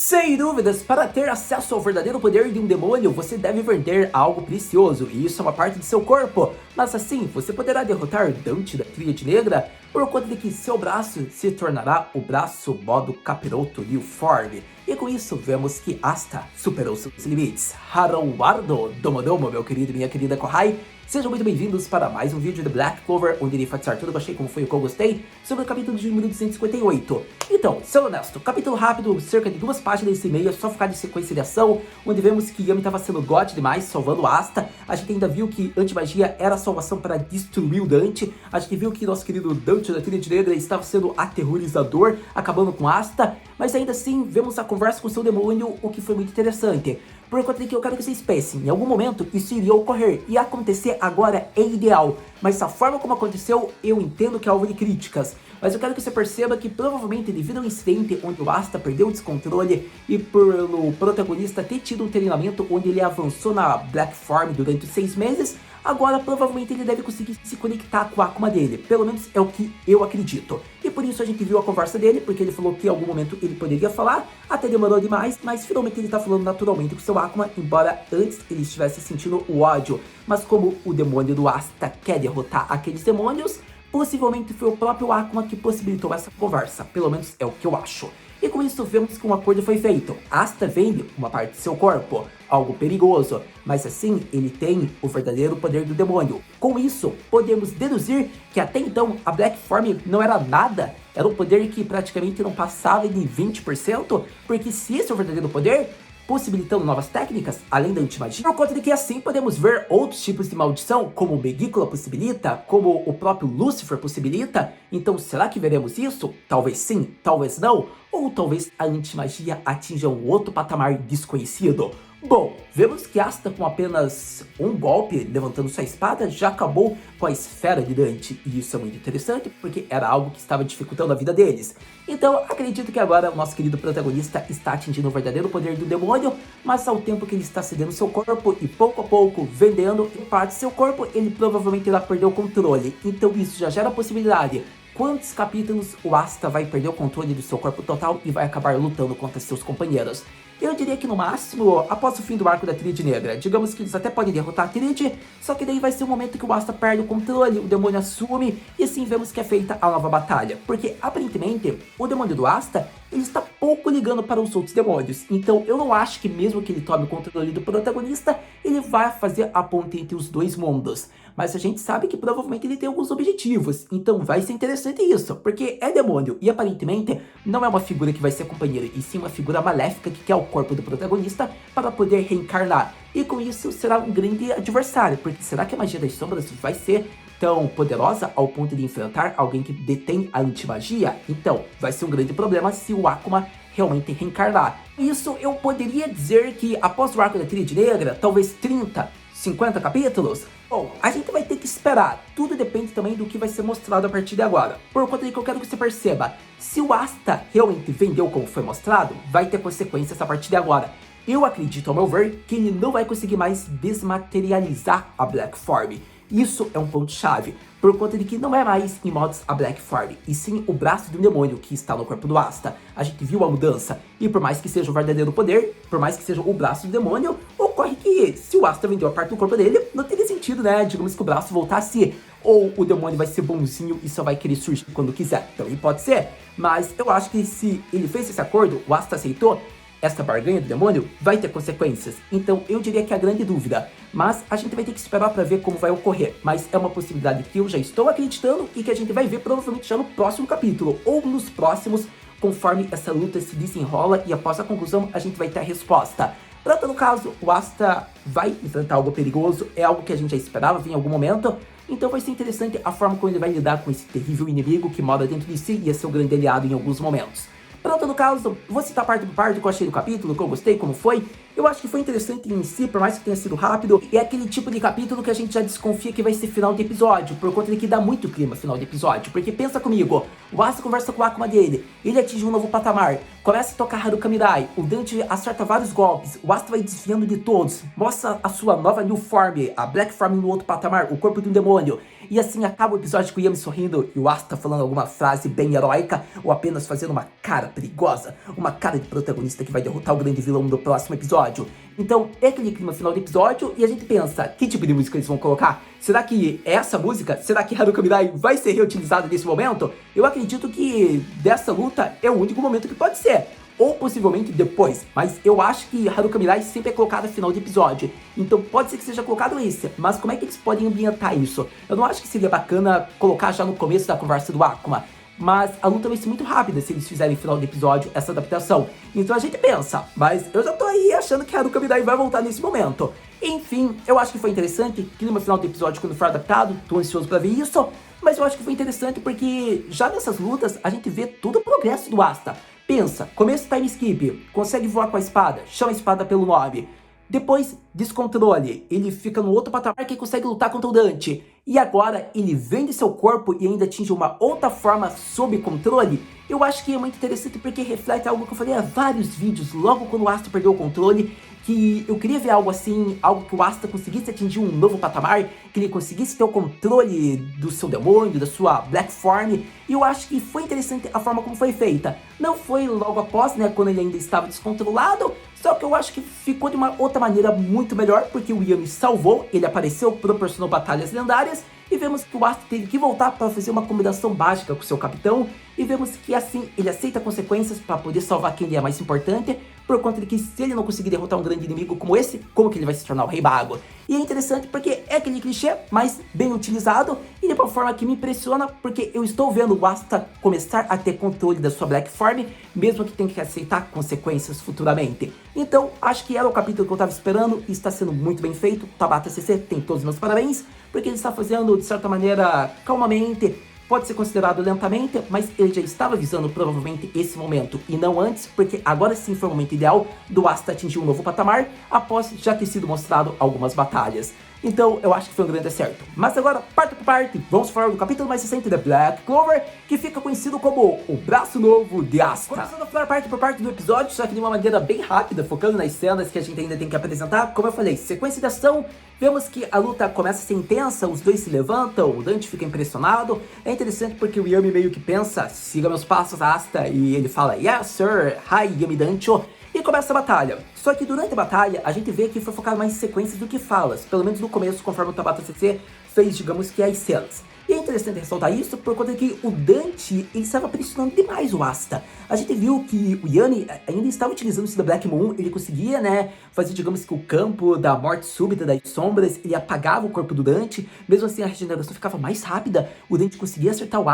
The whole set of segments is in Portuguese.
Sem dúvidas, para ter acesso ao verdadeiro poder de um demônio, você deve vender algo precioso, e isso é uma parte de seu corpo. Mas assim, você poderá derrotar Dante da Tríade Negra por conta de que seu braço se tornará o braço modo Capiroto New Form. E com isso, vemos que Asta superou seus limites. Haruwardo Domodomo, meu querido e minha querida Kohai, sejam muito bem-vindos para mais um vídeo de Black Clover, onde irei enfatizar tudo que eu achei, como foi o que eu gostei, sobre o capítulo de número 258. Então, sendo honesto, capítulo rápido, cerca de 2 páginas e meia, só focar em sequência de ação, onde vemos que Yami estava sendo God demais, salvando Asta. A gente ainda viu que antimagia era a salvação para destruir o Dante. A gente viu que nosso querido Dante da Tríade Negra estava sendo aterrorizador, acabando com Asta. Mas ainda assim, vemos a conversa com seu demônio, o que foi muito interessante. Por conta de que eu quero que vocês pensem, em algum momento isso iria ocorrer, e acontecer agora é ideal. Mas a forma como aconteceu, eu entendo que é alvo de críticas. Mas eu quero que você perceba que provavelmente devido ao incidente onde o Asta perdeu o descontrole e pelo protagonista ter tido um treinamento onde ele avançou na Black Form durante 6 meses, agora provavelmente ele deve conseguir se conectar com a Akuma dele, pelo menos é o que eu acredito. E por isso a gente viu a conversa dele, porque ele falou que em algum momento ele poderia falar, até demorou demais, mas finalmente ele tá falando naturalmente com seu Akuma, embora antes ele estivesse sentindo o ódio. Mas como o demônio do Asta quer derrotar aqueles demônios, possivelmente foi o próprio Akuma que possibilitou essa conversa, pelo menos é o que eu acho. E com isso vemos que um acordo foi feito. Asta vende uma parte de seu corpo, algo perigoso, mas assim ele tem o verdadeiro poder do demônio. Com isso, podemos deduzir que até então a Black Form não era nada, era um poder que praticamente não passava de 20%, porque se esse é o verdadeiro poder, possibilitando novas técnicas, além da antimagia, por conta de que assim podemos ver outros tipos de maldição, como o Megicula possibilita, como o próprio Lúcifer possibilita. Então será que veremos isso? Talvez sim, talvez não, ou talvez a antimagia atinja um outro patamar desconhecido. Bom, vemos que Asta com apenas um golpe, levantando sua espada, já acabou com a esfera de Dante. E isso é muito interessante, porque era algo que estava dificultando a vida deles. Então, acredito que agora o nosso querido protagonista está atingindo o verdadeiro poder do demônio, mas ao tempo que ele está cedendo seu corpo e pouco a pouco vendendo parte de seu corpo, ele provavelmente irá perder o controle. Então isso já gera a possibilidade. Quantos capítulos o Asta vai perder o controle do seu corpo total e vai acabar lutando contra seus companheiros? Eu diria que no máximo, após o fim do arco da Tríade Negra, digamos que eles até podem derrotar a Tríade, só que daí vai ser o momento que o Asta perde o controle, o demônio assume, e assim vemos que é feita a nova batalha. Porque, aparentemente, o demônio do Asta, ele está pouco ligando para os outros demônios. Então eu não acho que mesmo que ele tome o controle do protagonista, ele vai fazer a ponte entre os dois mundos. Mas a gente sabe que provavelmente ele tem alguns objetivos, então vai ser interessante isso, porque é demônio e aparentemente não é uma figura que vai ser companheira, e sim uma figura maléfica que quer o corpo do protagonista para poder reencarnar. E com isso será um grande adversário, porque será que a magia das sombras vai ser tão poderosa ao ponto de enfrentar alguém que detém a antimagia? Então vai ser um grande problema se o Akuma realmente reencarnar. Isso eu poderia dizer que após o arco da Tríade Negra, talvez 30, 50 capítulos? Bom, a gente vai ter que esperar, tudo depende também do que vai ser mostrado a partir de agora. Por conta de que eu quero que você perceba, se o Asta realmente vendeu como foi mostrado, vai ter consequências a partir de agora. Eu acredito, ao meu ver, que ele não vai conseguir mais desmaterializar a Black Form. Isso é um ponto-chave, por conta de que não é mais em modos a Black Form, e sim o braço do demônio que está no corpo do Asta. A gente viu a mudança, e por mais que seja o verdadeiro poder, por mais que seja o braço do demônio, ocorre que se o Asta vendeu a parte do corpo dele, não teria sentido, né? Digamos que o braço voltasse, ou o demônio vai ser bonzinho e só vai querer surgir quando quiser. Também pode ser, mas eu acho que se ele fez esse acordo, o Asta aceitou, essa barganha do demônio vai ter consequências. Então eu diria que é a grande dúvida, mas a gente vai ter que esperar para ver como vai ocorrer. Mas é uma possibilidade que eu já estou acreditando e que a gente vai ver provavelmente já no próximo capítulo, ou nos próximos, conforme essa luta se desenrola e após a conclusão a gente vai ter a resposta. Para todo caso, o Asta vai enfrentar algo perigoso, é algo que a gente já esperava vir em algum momento, então vai ser interessante a forma como ele vai lidar com esse terrível inimigo que mora dentro de si e é seu grande aliado em alguns momentos. Para todo caso, vou citar parte por parte do que eu achei do capítulo, que eu gostei, como foi. Eu acho que foi interessante em si, por mais que tenha sido rápido. E é aquele tipo de capítulo que a gente já desconfia que vai ser final de episódio, por conta de que dá muito clima final de episódio. Porque pensa comigo, O Asta conversa com o Akuma dele, ele atinge um novo patamar, começa a tocar Haruka Mirai, o Dante acerta vários golpes, o Asta vai desviando de todos, mostra a sua nova New Form, a Black Form no outro patamar, o corpo de um demônio. E assim acaba o episódio com o Yami sorrindo e o Asta falando alguma frase bem heróica ou apenas fazendo uma cara perigosa, uma cara de protagonista que vai derrotar o grande vilão do próximo episódio. Então é aquele clima final do episódio e a gente pensa, que tipo de música eles vão colocar? Será que essa música, será que Haruka Mirai vai ser reutilizada nesse momento? Eu acredito que dessa luta é o único momento que pode ser. Ou possivelmente depois, mas eu acho que Haruka Mirai sempre é colocada no final de episódio, então pode ser que seja colocado esse, mas como é que eles podem ambientar isso? Eu não acho que seria bacana colocar já no começo da conversa do Akuma, mas a luta vai ser muito rápida se eles fizerem no final do episódio essa adaptação, então a gente pensa, mas eu já tô aí achando que Haruka Mirai vai voltar nesse momento. Enfim, eu acho que foi interessante, clima final do episódio quando for adaptado, tô ansioso pra ver isso, mas eu acho que foi interessante porque já nessas lutas a gente vê todo o progresso do Asta. Pensa, começo time skip, consegue voar com a espada, chama a espada pelo nome. Depois, descontrole, ele fica no outro patamar que consegue lutar contra o Dante. E agora, ele vende seu corpo e ainda atinge uma outra forma sob controle. Eu acho que é muito interessante porque reflete algo que eu falei há vários vídeos, logo quando o Asta perdeu o controle, que eu queria ver algo assim, algo que o Asta conseguisse atingir um novo patamar, que ele conseguisse ter o controle do seu demônio, da sua Black Form, e eu acho que foi interessante a forma como foi feita. Não foi logo após, né, quando ele ainda estava descontrolado, só que eu acho que ficou de uma outra maneira muito melhor, porque o Yami salvou, ele apareceu, proporcionou batalhas lendárias, e vemos que o Asta teve que voltar para fazer uma combinação básica com seu capitão, e vemos que assim ele aceita consequências para poder salvar quem lhe é mais importante, por conta de que se ele não conseguir derrotar um grande inimigo como esse, como que ele vai se tornar o Rei Mago? E é interessante porque é aquele clichê, mas bem utilizado, e de uma forma que me impressiona, porque eu estou vendo o Asta começar a ter controle da sua Black Form, mesmo que tenha que aceitar consequências futuramente. Então, acho que era o capítulo que eu estava esperando, e está sendo muito bem feito. Tabata CC tem todos os meus parabéns, porque ele está fazendo, de certa maneira, calmamente, pode ser considerado lentamente, mas ele já estava visando provavelmente esse momento e não antes, porque agora sim foi o momento ideal do Asta atingir um novo patamar após já ter sido mostrado algumas batalhas. Então eu acho que foi um grande acerto. Mas agora, parte por parte, vamos falar do capítulo mais recente da Black Clover, que fica conhecido como o Braço Novo de Asta. Começando a falar parte por parte do episódio, só que de uma maneira bem rápida, focando nas cenas que a gente ainda tem que apresentar. Como eu falei, sequência de ação, vemos que a luta começa a ser intensa, os dois se levantam, o Dante fica impressionado. É interessante porque o Yami meio que pensa, siga meus passos, Asta, e ele fala, yes sir, hi Yami Dancho. E começa a batalha. Só que durante a batalha, a gente vê que foi focado mais em sequências do que falas. Pelo menos no começo, conforme o Tabata CC fez, digamos que as cenas. E é interessante ressaltar isso por conta que o Dante, ele estava pressionando demais o Asta. A gente viu que o Yami ainda estava utilizando isso da Black Moon, ele conseguia, né, fazer, digamos que o campo da morte súbita, das sombras, ele apagava o corpo do Dante, mesmo assim a regeneração ficava mais rápida, o Dante conseguia acertar o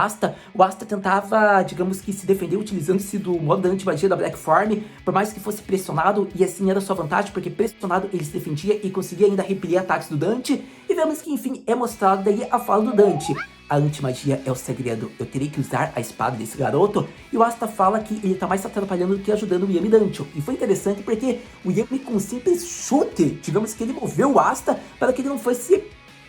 Asta tentava, digamos que se defender utilizando-se do modo da anti-magia da Black Form, por mais que fosse pressionado, e assim era sua vantagem, porque pressionado ele se defendia e conseguia ainda repelir ataques do Dante, e vemos que enfim é mostrado daí a fala do Dante. A antimagia é o segredo, eu terei que usar a espada desse garoto, e o Asta fala que ele tá mais atrapalhando do que ajudando o Yami Dancho. E foi interessante porque o Yami com um simples chute, digamos que ele moveu o Asta para que ele não fosse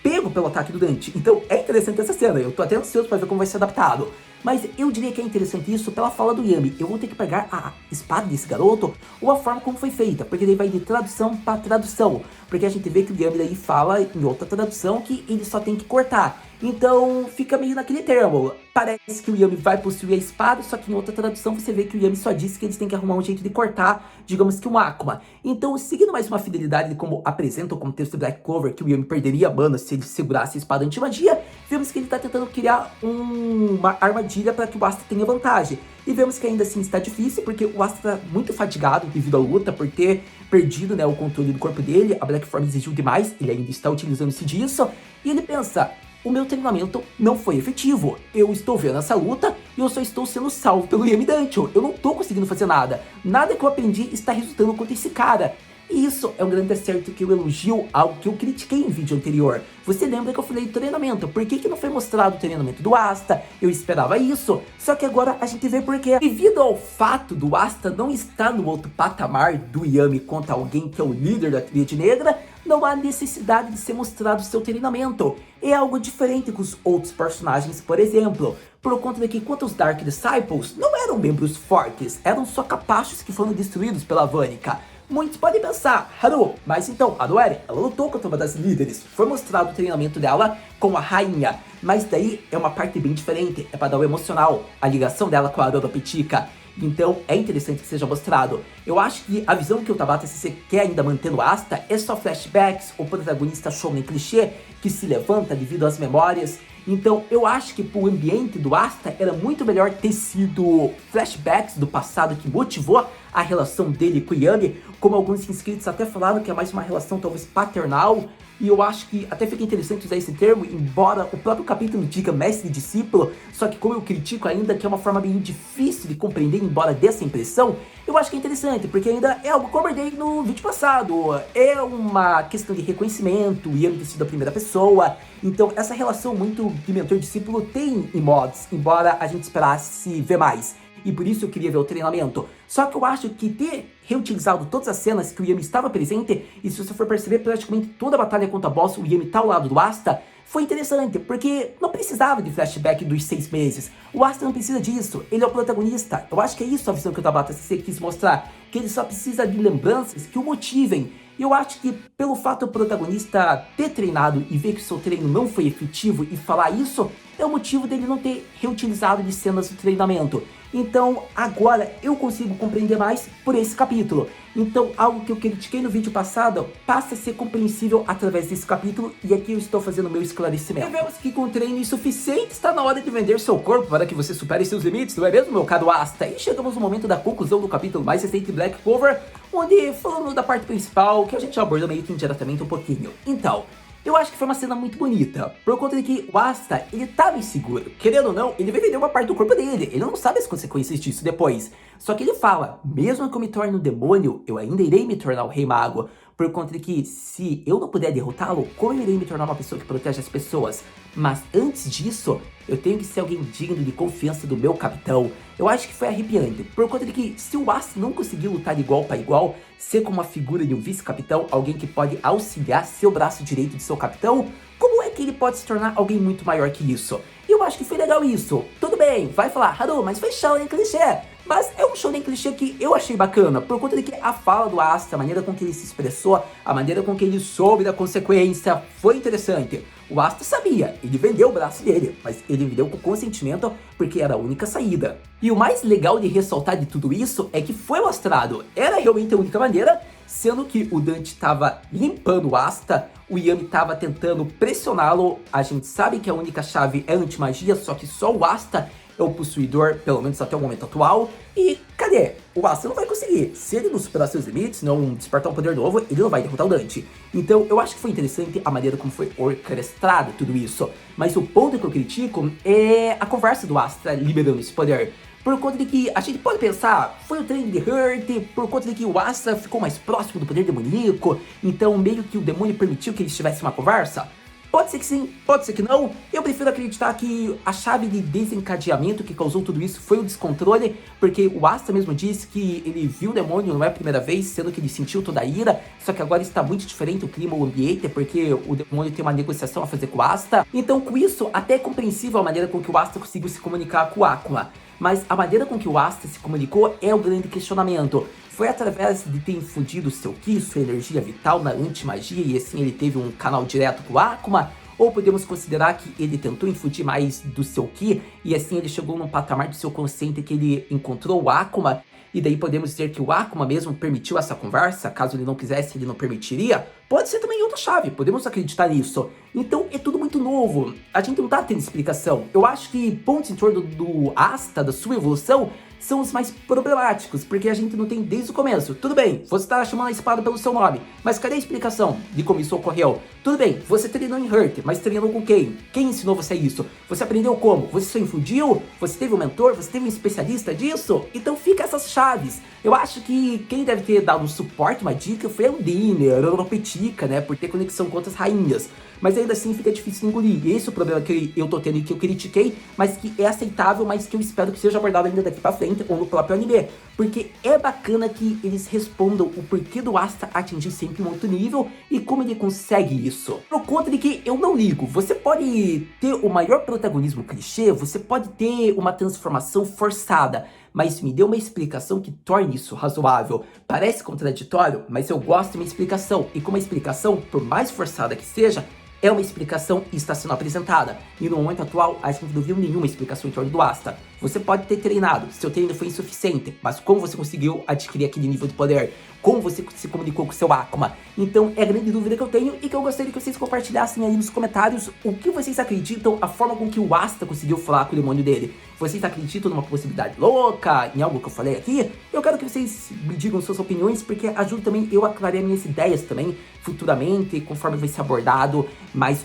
pego pelo ataque do Dante. Então é interessante essa cena, eu tô até ansioso para ver como vai ser adaptado. Mas eu diria que é interessante isso pela fala do Yami. Eu vou ter que pegar a espada desse garoto ou a forma como foi feita, porque daí vai de tradução para tradução. Porque a gente vê que o Yami daí fala em outra tradução que ele só tem que cortar. Então fica meio naquele termo. Parece que o Yami vai possuir a espada, só que em outra tradução você vê que o Yami só disse que eles têm que arrumar um jeito de cortar, digamos que um Akuma. Então, seguindo mais uma fidelidade de como apresenta o contexto do Black Clover, que o Yami perderia mana se ele segurasse a espada anti-magia, vemos que ele está tentando criar uma armadilha para que o Asta tenha vantagem. E vemos que ainda assim está difícil, porque o Asta está muito fatigado devido à luta, por ter perdido, né, o controle do corpo dele, a Black Form exigiu demais, ele ainda está utilizando-se disso, e ele pensa, o meu treinamento não foi efetivo, eu estou vendo essa luta e eu só estou sendo salvo pelo Yami Dancho, eu não estou conseguindo fazer nada, nada que eu aprendi está resultando contra esse cara. E isso é um grande acerto que eu elogio, algo que eu critiquei em vídeo anterior. Você lembra que eu falei do treinamento? Por que não foi mostrado o treinamento do Asta? Eu esperava isso, só que agora a gente vê porque, devido ao fato do Asta não estar no outro patamar do Yami contra alguém que é o líder da Tríade Negra, não há necessidade de ser mostrado seu treinamento. É algo diferente com os outros personagens, por exemplo, por conta de que quanto os Dark Disciples não eram membros fortes, eram só capachos que foram destruídos pela Vanica. Muitos podem pensar, Haru, mas então, a Noelle, ela lutou contra uma das líderes, foi mostrado o treinamento dela com a rainha, mas daí é uma parte bem diferente, é para dar o emocional, a ligação dela com a Aurora Petica. Então é interessante que seja mostrado. Eu acho que a visão que o Tabata CC quer ainda manter no Asta é só flashbacks, o protagonista shounen clichê que se levanta devido às memórias. Então eu acho que pro ambiente do Asta era muito melhor ter sido flashbacks do passado que motivou a relação dele com o Yami, como alguns inscritos até falaram que é mais uma relação talvez paternal. E eu acho que até fica interessante usar esse termo, embora o próprio capítulo diga mestre e discípulo, só que como eu critico ainda que é uma forma bem difícil de compreender, embora dê essa impressão, eu acho que é interessante, porque ainda é algo que eu abordei no vídeo passado, é uma questão de reconhecimento, e ele ter sido a primeira pessoa, então essa relação muito de mentor-discípulo tem em mods, embora a gente esperasse ver mais. E por isso eu queria ver o treinamento. Só que eu acho que ter reutilizado todas as cenas que o Yami estava presente, e se você for perceber praticamente toda a batalha contra a boss, o Yami tá ao lado do Asta, foi interessante, porque não precisava de flashback dos 6 meses. O Asta não precisa disso, ele é o protagonista. Eu acho que é isso a visão que o Tabata CC quis mostrar, que ele só precisa de lembranças que o motivem. E eu acho que pelo fato do protagonista ter treinado e ver que seu treino não foi efetivo e falar isso, é o motivo dele não ter reutilizado de cenas do treinamento. Então agora eu consigo compreender mais por esse capítulo. Então algo que eu critiquei no vídeo passado passa a ser compreensível através desse capítulo, e aqui eu estou fazendo o meu esclarecimento. Vemos que com treino insuficiente está na hora de vender seu corpo para que você supere seus limites, não é mesmo, meu caro Asta? E chegamos no momento da conclusão do capítulo mais recente de Black Clover, onde falando da parte principal, que a gente aborda meio que indiretamente um pouquinho. Então, eu acho que foi uma cena muito bonita, por conta de que o Asta, ele tava inseguro. Querendo ou não, ele vai vender uma parte do corpo dele, ele não sabe as consequências disso depois. Só que ele fala, mesmo que eu me torne um demônio, eu ainda irei me tornar o Rei Mago. Por conta de que, se eu não puder derrotá-lo, como eu irei me tornar uma pessoa que protege as pessoas? Mas antes disso, eu tenho que ser alguém digno de confiança do meu capitão. Eu acho que foi arrepiante, por conta de que se o Asta não conseguir lutar igual para igual, ser como a figura de um vice-capitão, alguém que pode auxiliar seu braço direito de seu capitão, como é que ele pode se tornar alguém muito maior que isso? E eu acho que foi legal isso. Tudo bem, vai falar, Haru, mas foi shounen clichê. Mas é um shounen clichê que eu achei bacana, por conta de que a fala do Asta, a maneira com que ele se expressou, a maneira com que ele soube da consequência, foi interessante. O Asta sabia, ele vendeu o braço dele, mas ele vendeu com consentimento porque era a única saída. E o mais legal de ressaltar de tudo isso é que foi mostrado, era realmente a única maneira, sendo que o Dante estava limpando o Asta, o Yami estava tentando pressioná-lo, a gente sabe que a única chave é anti-magia, só que só o Asta é o possuidor, pelo menos até o momento atual, e cadê? O Asta não vai conseguir. Se ele não superar seus limites, não despertar um poder novo, ele não vai derrotar o Dante. Então eu acho que foi interessante a maneira como foi orquestrado tudo isso, mas o ponto que eu critico é a conversa do Asta liberando esse poder. Por conta de que a gente pode pensar, foi o treino de Hurt, por conta de que o Asta ficou mais próximo do poder demoníaco, então meio que o demônio permitiu que eles tivessem uma conversa. Pode ser que sim, pode ser que não. Eu prefiro acreditar que a chave de desencadeamento que causou tudo isso foi o descontrole, porque o Asta mesmo disse que ele viu o demônio não é a primeira vez, sendo que ele sentiu toda a ira, só que agora está muito diferente o clima, o ambiente, porque o demônio tem uma negociação a fazer com o Asta. Então com isso, até é compreensível a maneira com que o Asta conseguiu se comunicar com o Akuma. Mas a maneira com que o Asta se comunicou é o grande questionamento. Foi através de ter infundido seu Ki, sua energia vital na anti-magia, e assim ele teve um canal direto com o Akuma? Ou podemos considerar que ele tentou infundir mais do seu Ki, e assim ele chegou num patamar do seu consciente que ele encontrou o Akuma, e daí podemos dizer que o Akuma mesmo permitiu essa conversa, caso ele não quisesse, ele não permitiria? Pode ser também outra chave, podemos acreditar nisso. Então é tudo muito novo, a gente não tá tendo explicação. Eu acho que pontos em torno do Asta, da sua evolução, são os mais problemáticos, porque a gente não tem desde o começo. Tudo bem, você está chamando a espada pelo seu nome, mas cadê a explicação de como isso ocorreu? Tudo bem, você treinou em Hurt, mas treinou com quem? Quem ensinou você isso? Você aprendeu como? Você só infundiu? Você teve um mentor? Você teve um especialista disso? Então fica essas chaves. Eu acho que quem deve ter dado um suporte, uma dica, foi a Undine, a Aurora Petica, né, por ter conexão com outras rainhas. Mas ainda assim fica difícil de engolir. E esse é o problema que eu tô tendo e que eu critiquei, mas que é aceitável, mas que eu espero que seja abordado ainda daqui pra frente ou no próprio anime. porque é bacana que eles respondam o porquê do Asta atingir sempre um outro nível e como ele consegue isso. Por conta de que eu não ligo, você pode ter o maior protagonismo clichê, você pode ter uma transformação forçada, mas me dê uma explicação que torne isso razoável. Parece contraditório, mas eu gosto de uma explicação, e com uma explicação, por mais forçada que seja, é uma explicação e está sendo apresentada. E no momento atual, a gente não viu nenhuma explicação em torno do Asta. Você pode ter treinado, seu treino foi insuficiente, mas como você conseguiu adquirir aquele nível de poder? Como você se comunicou com seu Akuma? Então é a grande dúvida que eu tenho e que eu gostaria que vocês compartilhassem aí nos comentários o que vocês acreditam, a forma com que o Asta conseguiu falar com o demônio dele. Vocês acreditam numa possibilidade louca, em algo que eu falei aqui? Eu quero que vocês me digam suas opiniões, porque ajuda também eu a clarear minhas ideias também, futuramente, conforme vai ser abordado mais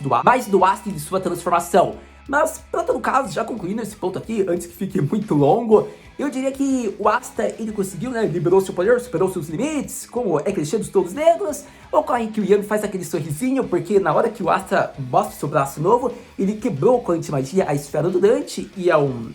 do Asta e de sua transformação. Mas, para todo caso, já concluindo esse ponto aqui, antes que fique muito longo, eu diria que o Asta, ele conseguiu, né, liberou seu poder, superou seus limites, como é clichê dos todos negros. Ocorre que o Yami faz aquele sorrisinho, porque na hora que o Asta mostra seu braço novo, ele quebrou com a antimagia a esfera do Dante, e é um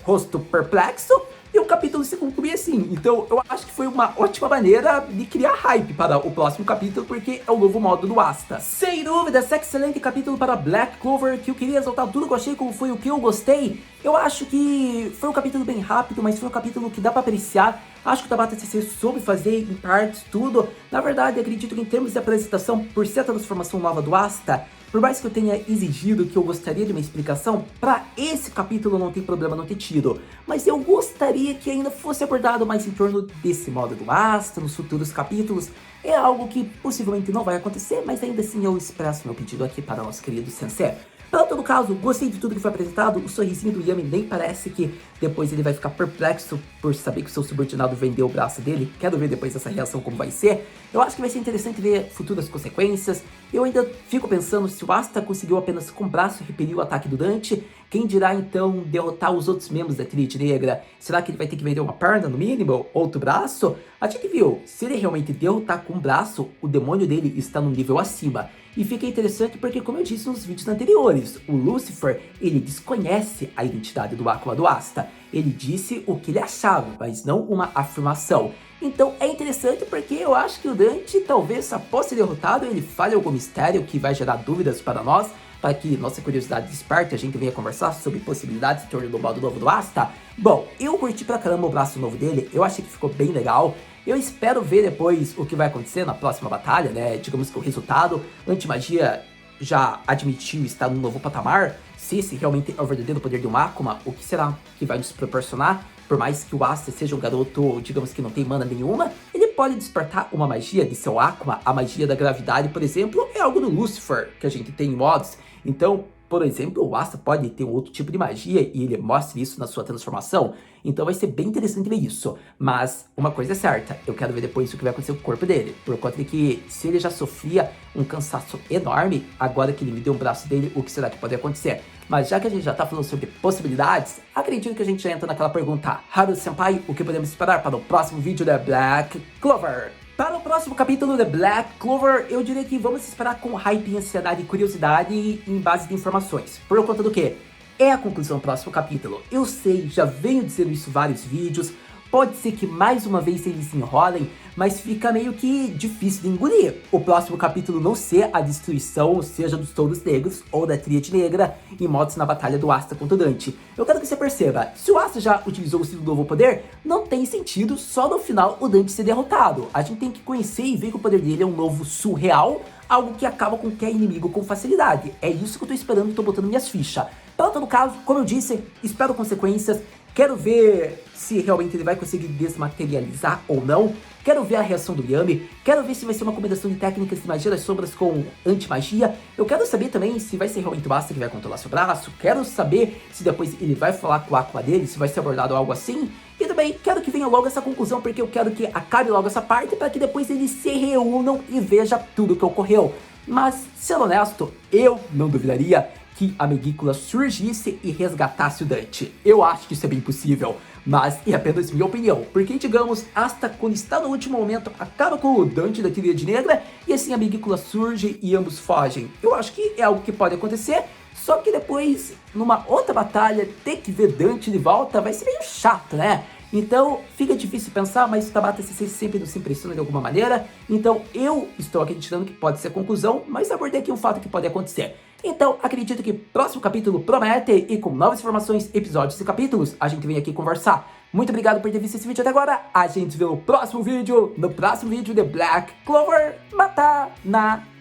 rosto perplexo, e o capítulo se conclui assim. Então eu acho que foi uma ótima maneira de criar hype para o próximo capítulo, porque é o novo modo do Asta. Sem dúvida, esse excelente capítulo para Black Clover, que eu queria exaltar tudo que eu achei, como foi o que eu gostei. Eu acho que foi um capítulo bem rápido, mas foi um capítulo que dá para apreciar. Acho que o Tabata TC soube fazer em partes tudo. Na verdade, acredito que em termos de apresentação, por ser a transformação nova do Asta, por mais que eu tenha exigido que eu gostaria de uma explicação, para esse capítulo não tem problema não ter tido. Mas eu gostaria que ainda fosse abordado mais em torno desse modo do Asta, nos futuros capítulos. É algo que possivelmente não vai acontecer, mas ainda assim eu expresso meu pedido aqui para o nosso querido Sensei. Em todo caso, gostei de tudo que foi apresentado. O sorrisinho do Yami nem parece que depois ele vai ficar perplexo por saber que o seu subordinado vendeu o braço dele. Quero ver depois essa reação como vai ser. Eu acho que vai ser interessante ver futuras consequências. Eu ainda fico pensando se o Asta conseguiu apenas com o braço repelir o ataque do Dante. Quem dirá então derrotar os outros membros da Tríade Negra? Será que ele vai ter que vender uma perna no mínimo? Outro braço? A gente viu, se ele realmente derrotar com o braço, o demônio dele está num nível acima. E fica interessante porque, como eu disse nos vídeos anteriores, o Lucifer, ele desconhece a identidade do Akuma do Asta. Ele disse o que ele achava, mas não uma afirmação. Então é interessante porque eu acho que o Dante, talvez após ser derrotado, ele fale algum mistério que vai gerar dúvidas para nós, para que nossa curiosidade desperte e a gente venha conversar sobre possibilidades em torno do modo novo do Asta. Bom, eu curti pra caramba o braço novo dele, eu achei que ficou bem legal. Eu espero ver depois o que vai acontecer na próxima batalha, né? Digamos que o resultado, Antimagia já admitiu estar num novo patamar. Se esse realmente é o verdadeiro poder de um Akuma, o que será que vai nos proporcionar? Por mais que o Asta seja um garoto, digamos que não tem mana nenhuma, ele pode despertar uma magia de seu Akuma. A magia da gravidade, por exemplo, é algo do Lucifer, que a gente tem em mods. Então, por exemplo, o Asta pode ter um outro tipo de magia e ele mostra isso na sua transformação. Então vai ser bem interessante ver isso. Mas uma coisa é certa, eu quero ver depois o que vai acontecer com o corpo dele. Por conta de que se ele já sofria um cansaço enorme, agora que ele me deu um braço dele, o que será que pode acontecer? Mas já que a gente já tá falando sobre possibilidades, acredito que a gente já entra naquela pergunta. Haru-senpai, o que podemos esperar para o próximo vídeo da Black Clover? Para o próximo capítulo de Black Clover, eu diria que vamos esperar com hype, ansiedade e curiosidade em base de informações. Por conta do quê? É a conclusão do próximo capítulo. Eu sei, já venho dizendo isso em vários vídeos. Pode ser que mais uma vez eles enrolem, mas fica meio que difícil de engolir. O próximo capítulo não ser a destruição, seja dos Touros Negros ou da Tríade Negra, em modos na batalha do Asta contra o Dante. Eu quero que você perceba, se o Asta já utilizou o estilo do novo poder, não tem sentido só no final o Dante ser derrotado. A gente tem que conhecer e ver que o poder dele é um novo surreal, algo que acaba com qualquer inimigo com facilidade. É isso que eu tô esperando e tô botando minhas fichas. Para todo caso, como eu disse, espero consequências. Quero ver se realmente ele vai conseguir desmaterializar ou não. Quero ver a reação do Yami. Quero ver se vai ser uma combinação de técnicas de magia das sombras com anti-magia. Eu quero saber também se vai ser realmente o Asta que vai controlar seu braço. Quero saber se depois ele vai falar com o Akuma dele, se vai ser abordado algo assim. E também quero que venha logo essa conclusão, porque eu quero que acabe logo essa parte para que depois eles se reúnam e vejam tudo o que ocorreu. Mas, sendo honesto, eu não duvidaria que a Megícula surgisse e resgatasse o Dante. Eu acho que isso é bem possível, mas é apenas minha opinião, porque digamos, Asta quando está no último momento acaba com o Dante da Tríade Negra e assim a Megícula surge e ambos fogem. Eu acho que é algo que pode acontecer, só que depois, numa outra batalha, ter que ver Dante de volta vai ser meio chato, né? Então fica difícil pensar, mas Tabata Sensei sempre nos impressiona de alguma maneira. Então eu estou acreditando que pode ser conclusão, mas abordei aqui um fato que pode acontecer. Então acredito que próximo capítulo promete, e com novas informações, episódios e capítulos, a gente vem aqui conversar. Muito obrigado por ter visto esse vídeo até agora. A gente vê no próximo vídeo de Black Clover Matana.